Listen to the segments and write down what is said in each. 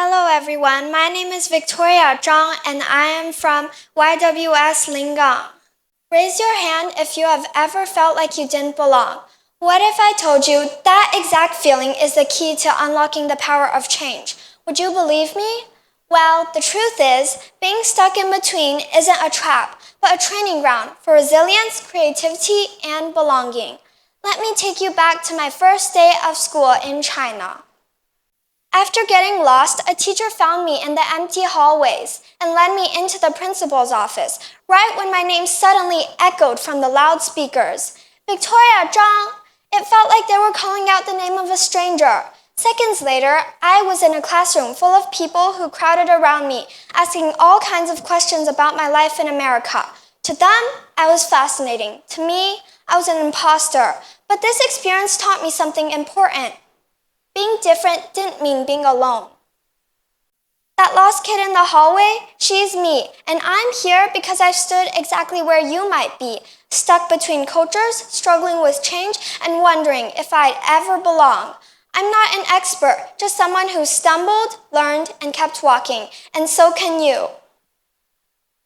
Hello everyone, my name is Victoria Zhang and I am from YCYWShanghai. Raise your hand if you have ever felt like you didn't belong. What if I told you that exact feeling is the key to unlocking the power of change? Would you believe me? Well, the truth is, being stuck in between isn't a trap, but a training ground for resilience, creativity, and belonging. Let me take you back to my first day of school in China. After getting lost, a teacher found me in the empty hallways and led me into the principal's office, right when my name suddenly echoed from the loudspeakers. Victoria, Zhang! It felt like they were calling out the name of a stranger. Seconds later, I was in a classroom full of people who crowded around me, asking all kinds of questions about my life in America. To them, I was fascinating. To me, I was an imposter. But this experience taught me something important. Being different didn't mean being alone. That lost kid in the hallway, she's me, and I'm here because I've stood exactly where you might be, stuck between cultures, struggling with change, and wondering if I'd ever belong. I'm not an expert, just someone who stumbled, learned, and kept walking, and so can you.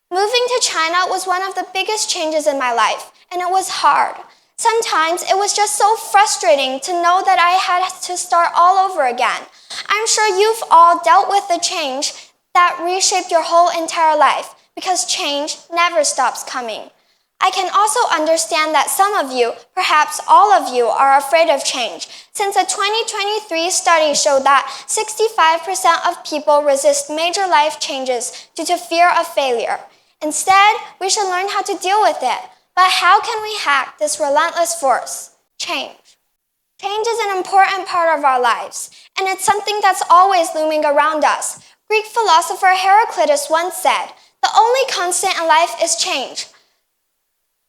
Moving to China was one of the biggest changes in my life, and it was hard. Sometimes it was just so frustrating to know that I had to start all over again. I'm sure you've all dealt with the change that reshaped your whole entire life, because change never stops coming. I can also understand that some of you, perhaps all of you, are afraid of change, since a 2023 study showed that 65% of people resist major life changes due to fear of failure. Instead, we should learn how to deal with it. But how can we hack this relentless force? Change. Change is an important part of our lives, and it's something that's always looming around us. Greek philosopher Heraclitus once said, "The only constant in life is change."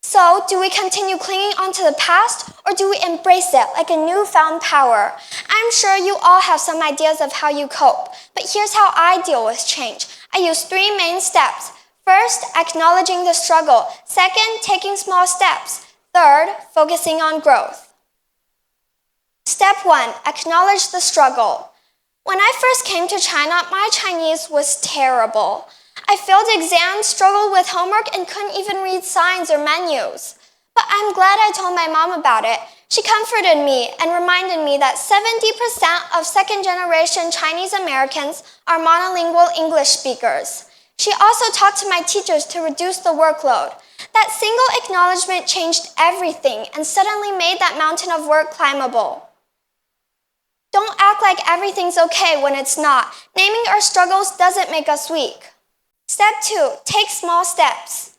So, do we continue clinging onto the past, or do we embrace it like a newfound power? I'm sure you all have some ideas of how you cope, but here's how I deal with change. I use 3 main steps. First, acknowledging the struggle. Second, taking small steps. Third, focusing on growth. Step 1, acknowledge the struggle. When I first came to China, my Chinese was terrible. I failed exams, struggled with homework, and couldn't even read signs or menus. But I'm glad I told my mom about it. She comforted me and reminded me that 70% of second-generation Chinese Americans are monolingual English speakers. She also talked to my teachers to reduce the workload. That single acknowledgement changed everything and suddenly made that mountain of work climbable. Don't act like everything's okay when it's not. Naming our struggles doesn't make us weak. Step 2, take small steps.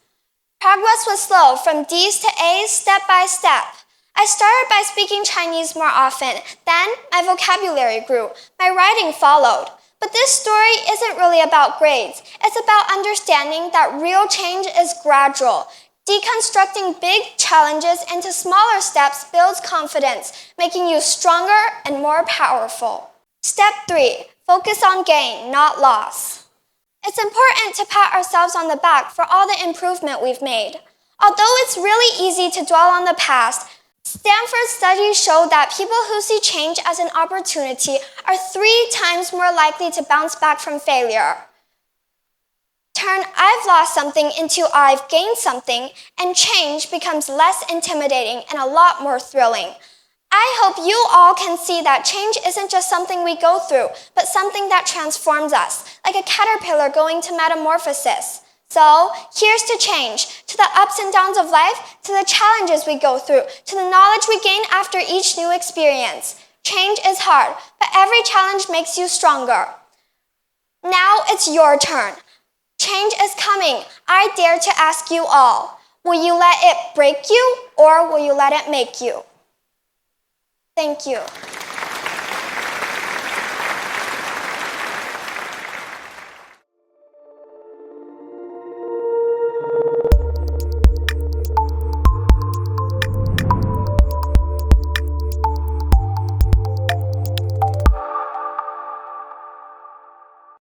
Progress was slow, from D's to A's, step by step. I started by speaking Chinese more often. Then my vocabulary grew. My writing followed. But this story isn't really about grades. It's about understanding that real change is gradual. Deconstructing big challenges into smaller steps builds confidence, making you stronger and more powerful. Step 3, focus on gain, not loss. It's important to pat ourselves on the back for all the improvement we've made. Although it's really easy to dwell on the past, Stanford studies show that people who see change as an opportunity are 3 times more likely to bounce back from failure. Turn "I've lost something" into "I've gained something," and change becomes less intimidating and a lot more thrilling. I hope you all can see that change isn't just something we go through, but something that transforms us, like a caterpillar going to metamorphosis. So, here's to change, to the ups and downs of life, to the challenges we go through, to the knowledge we gain after each new experience. Change is hard, but every challenge makes you stronger. Now it's your turn. Change is coming. I dare to ask you all, will you let it break you, or will you let it make you? Thank you.